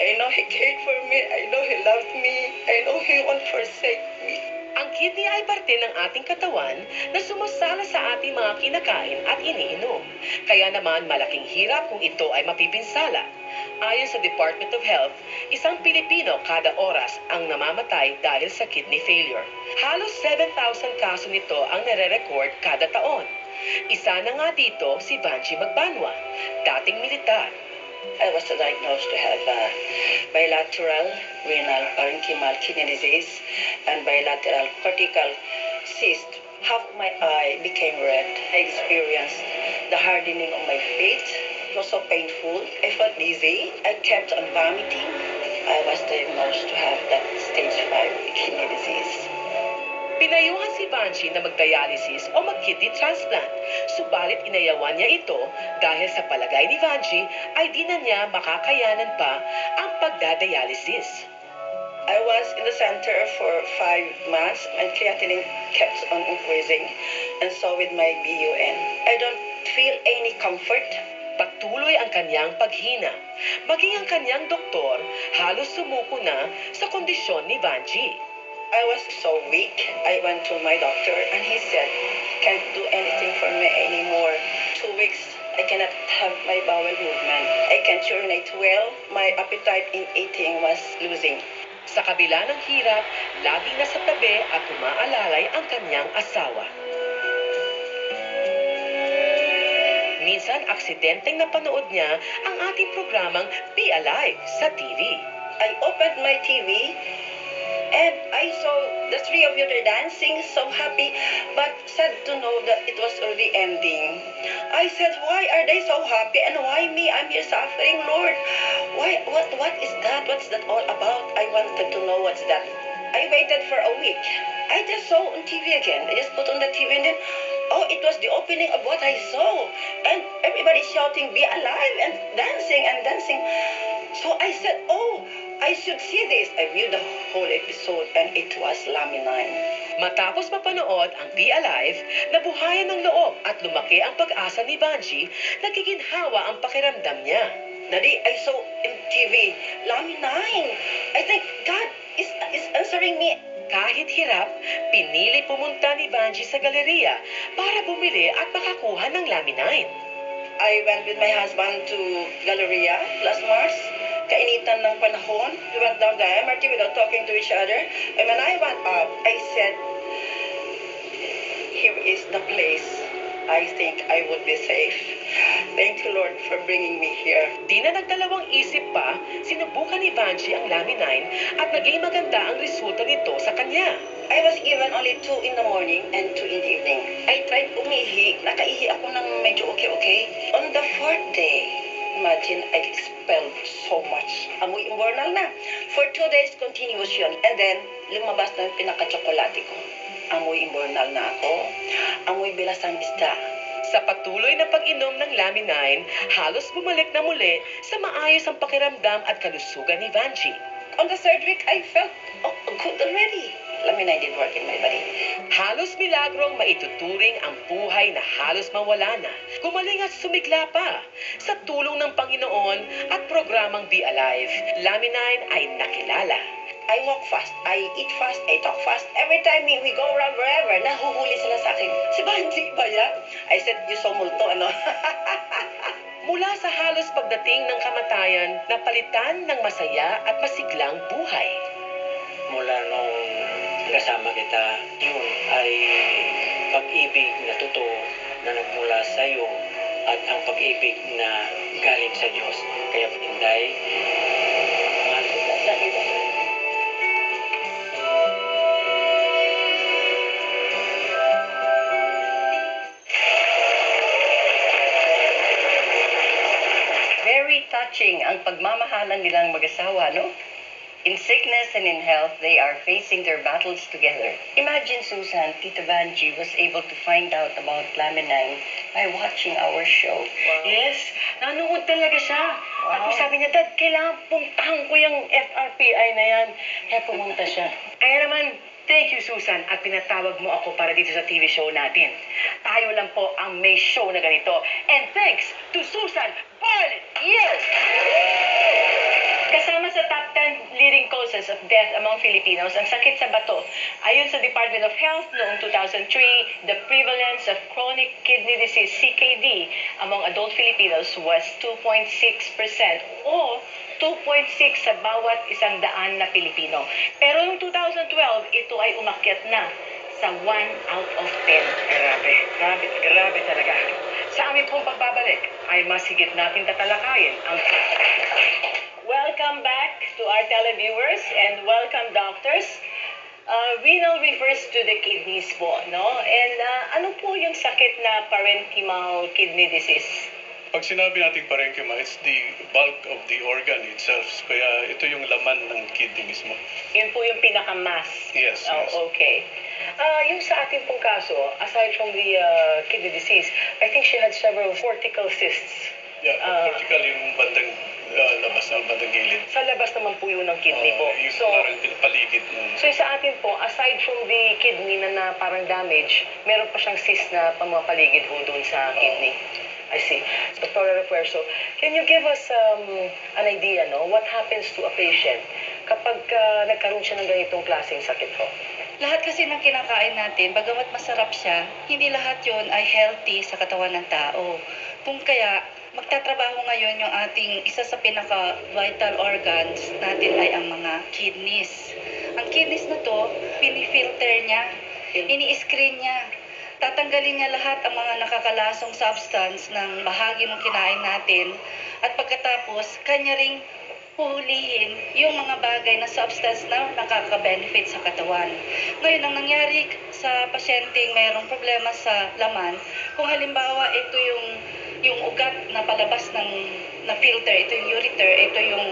I know He cared for me. I know He loved me. I know He won't forsake me. Ang kidney ay parte ng ating katawan na sumasala sa ating mga kinakain at iniinom. Kaya naman malaking hirap kung ito ay mapipinsala. Ayon sa Department of Health, isang Pilipino kada oras ang namamatay dahil sa kidney failure. Halos 7,000 kaso nito ang nare-record kada taon. Isa na nga dito si Vanji Magbanwa, dating militar. I was diagnosed to have bilateral renal parenchymal kidney disease and bilateral cortical cyst. Half my eye became red. I experienced the hardening of my feet. It was so painful. I felt dizzy. I kept on vomiting. I was diagnosed to have that stage 5 kidney disease. Pinayuhan si Vanji na mag-dialysis o mag-kidney transplant. Subalit inayawan niya ito dahil sa palagay ni Vanji ay di na niya makakayanan pa ang pagdadialysis. I was in the center for 5 months and creatinine kept on increasing, and so with my BUN. I don't feel any comfort. Patuloy ang kanyang paghina. Maging ang kanyang doktor halos sumuko na sa kondisyon ni Vanji. I was so weak. I went to my doctor and he said, can't do anything for me anymore. 2 weeks, I cannot have my bowel movement. I can't urinate well. My appetite in eating was losing. Sa kabila ng hirap, laging nasa tabi at umaalalay ang kanyang asawa. Minsan, aksidenteng napanood niya ang ating programang Be Alive sa TV. I opened my TV and I saw the 3 of you there dancing, so happy, but sad to know that it was already ending. I said, why are they so happy and why me? I'm here suffering, Lord. Why? What is that? What's that all about? I wanted to know what's that. I waited for a week. I just saw on TV again. I just put on the TV and then, oh, it was the opening of what I saw. And everybody shouting, be alive and dancing and dancing. So I said, oh, I should see this. I viewed the whole episode and it was Laminine. Matapos mapanood ang Be Alive, nabuhayan ng loob at lumaki ang pag-asa ni Vanji, nagiginhawa ang pakiramdam niya. Daddy, I saw in TV, Laminine. I think God is answering me. Kahit hirap, pinili pumunta ni Vanji sa galeriya para bumili at makakuha ng Laminine. I went with my husband to Galleria last March. Kainitan ng panahon. We went down the MRT without talking to each other. And when I went up, I said, here is the place. I think I would be safe. Thank you, Lord, for bringing me here. Di na nagdalawang isip pa, sinubukan ni Vanji ang Laminine at naging maganda ang resulta nito sa kanya. I was given only 2 in the morning and 2 in the evening. I tried umihi. Nakaihi ako ng medyo okay. On the 4th day, imagine I expelled so much. Amoy immortal na. For 2 days continuous yun. And then, lumabas na yung pinaka-tsokolate ko. Amoy immortal na ako. Amoy bilasang isda. Sa patuloy na pag-inom ng Laminine, halos bumalik na muli sa maayos ang pakiramdam at kalusugan ni Vanji. On the 3rd week, I felt good already. Laminine did work in my body. Halos milagrong maituturing ang buhay na halos mawala na. Gumaling at sumigla pa. Sa tulong ng Panginoon at programang Be Alive, Laminine ay nakilala. I walk fast, I eat fast, I talk fast. Every time we go around wherever, nahuhuli sila sa akin. Si Vanji ba yan? I said, you so multo, ano? Mula sa halos pagdating ng kamatayan, napalitan ng masaya at masiglang buhay. Mula nung kasama kita, yun ay pag-ibig na totoo na nagmula sa iyo at ang pag-ibig na galing sa Diyos. Kaya Inday, mahal kita. Very touching ang pagmamahalan nilang mag-asawa, no? In sickness and in health, they are facing their battles together. Imagine, Susan, Tita Vanji was able to find out about Laminine by watching our show. Wow. Yes, nanood talaga siya. Wow. Tapos sabi niya, Dad, kailangan puntahan ko yung FRPI na yan. Kaya pumunta siya. Kaya naman, thank you, Susan, at pinatawag mo ako para dito sa TV show natin. Tayo lang po ang may show na ganito. And thanks to Susan Bartlett. Yes! Kasama sa top 10 leading causes of death among Filipinos ang sakit sa bato. Ayon sa Department of Health noong 2003, the prevalence of chronic kidney disease CKD among adult Filipinos was 2.6% o 2.6 sa bawat 100 na Pilipino. Pero noong 2012, ito ay umakyat na sa 1 out of 10. Grabe talaga. Sa aming pong pagbabalik ay masigit natin tatalakayin ang Welcome back to our televiewers and welcome doctors. Renal refers to the kidneys po, no? And ano po yung sakit na parenchymal kidney disease? Pag sinabi natin parenchyma, it's the bulk of the organ itself. Kaya ito yung laman ng kidney mismo. Yun po yung pinaka-mass. Yes, Oh, yes. okay. yung sa ating pong kaso, aside from the kidney disease, I think she had several cortical cysts. Yeah, vertical yung bandang labas ng bandang gilid. Sa labas naman po yun ng kidney po. Yung So, parang paligid ng... so sa atin po, aside from the kidney na parang damage, meron pa siyang cyst na pamapaligid ho doon sa kidney. I see. Dr. Refuerzo, can you give us an idea, no? What happens to a patient kapag nagkaroon siya ng ganitong klaseng sakit ho? Lahat kasi ng kinakain natin, bagamat masarap siya, hindi lahat yon ay healthy sa katawan ng tao. Kung kaya, magtatrabaho ngayon yung ating isa sa pinaka-vital organs natin ay ang mga kidneys. Ang kidneys na to, pinifilter niya, ini-screen niya, tatanggalin niya lahat ang mga nakakalasong substance ng bahagi ng kinain natin at pagkatapos, kanya ring huhulihin yung mga bagay na substance na nakaka-benefit sa katawan. Ngayon, ang nangyari sa pasyenteng mayroong problema sa laman, kung halimbawa ito yung ugat na palabas ng na filter, ito yung ureter, ito yung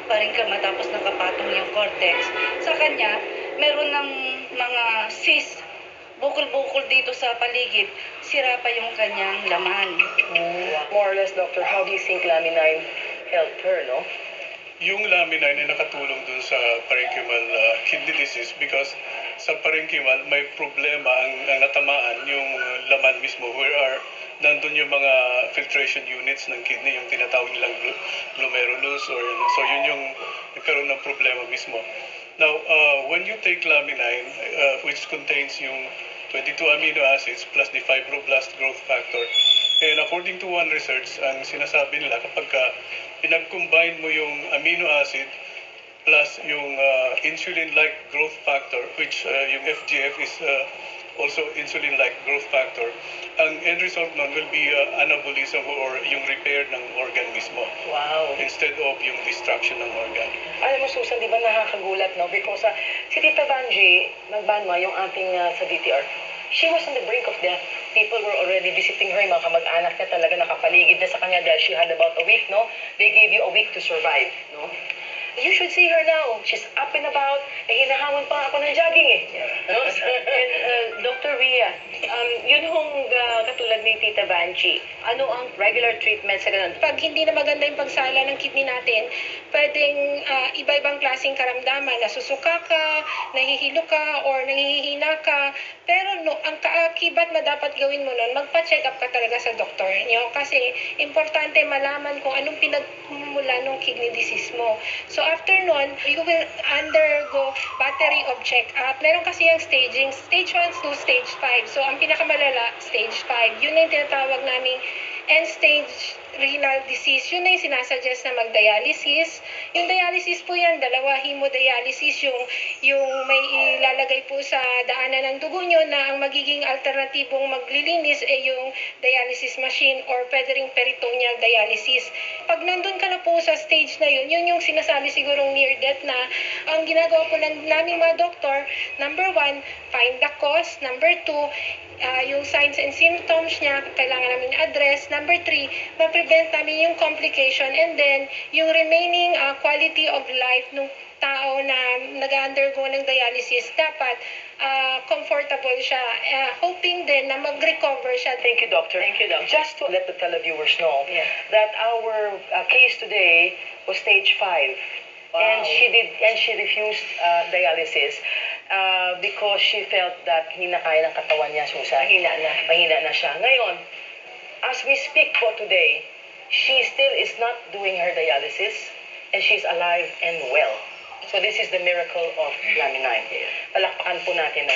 parenchyma tapos nakapatong yung cortex. Sa kanya, meron ng mga cyst, bukol-bukol dito sa paligid, sira pa yung kanyang laman. More or less, Doctor, how do you think laminine helped her, no? Yung laminine ay nakatulong dun sa parenchymal kidney disease because sa parenchymal may problema ang natamaan yung laman mismo where nandun yung mga filtration units ng kidney, yung tinatawag nilang glomerulus or so yun yung nagkaroon ng problema mismo. Now, when you take laminine, which contains yung 22 amino acids plus the fibroblast growth factor, and according to one research, ang sinasabi nila kapag pinag-combine mo yung amino acid plus yung insulin-like growth factor, which yung FGF is also insulin-like growth factor, ang end result nun will be anabolism or yung repair ng organ mismo. Wow. Instead of yung destruction ng organ. Alam mo, Susan, di ba nakakagulat, no? Because si Tita Vanji, nagbanwa yung ating sa DTR, she was on the brink of death. People were already visiting her, yung mga kamag-anak niya talaga nakapaligid na sa kanya dahil she had about a week, no? They gave you a week to survive, no? You should see her now. She's up and about. Hinahamon pa ako ng jogging eh. No? And Dr. Ria, yun hong katulad ni Tita Vanchi, ano ang regular treatment sa ganun? Pag hindi na maganda yung pagsala ng kidney natin, pwedeng iba-ibang klaseng karamdaman. Nasusuka ka, nahihilo ka, or nangihina ka. Pero ang kaakibat na dapat gawin mo nun, magpa-check up ka talaga sa doktor nyo. Kasi importante malaman kung anong pinagmula ng kidney disease mo. So after nun, you will undergo battery of check-up. Meron kasi yung staging, stage 1 to stage 5. So ang pinakamalala, stage 5. Yun na yung tinatawag naming end-stage renal disease. Yun na yung sinasuggest na mag-dialysis. Yung dialysis po yan, dalawa, hemodialysis, yung may ilalagay po sa daanan ng dugo nyo na ang magiging alternatibong maglilinis ay yung dialysis machine or pwede ring peritoneal dialysis. Pag nandun ka na po sa stage na yun, yun yung sinasabi sigurong near death na ang ginagawa po naming mga doktor, number 1, find the cause. Number 2, yung signs and symptoms niya, kailangan namin address. Number 3, ma-prevent namin yung complication. And then, yung remaining quality of life ng tao na nag-undergo ng dialysis, dapat comfortable siya. Hoping din na mag-recover siya. Thank you, Doctor. Thank you, Doctor. Just to let the televiewers know Yeah. that our case today was stage 5. Wow. And she refused dialysis because she felt that hindi na kaya ng katawan niya, Susan. Mahina na siya. Ngayon, as we speak po today, she still is not doing her dialysis. and she's alive and well. So this is the miracle of Laminine. Palakpakan po natin.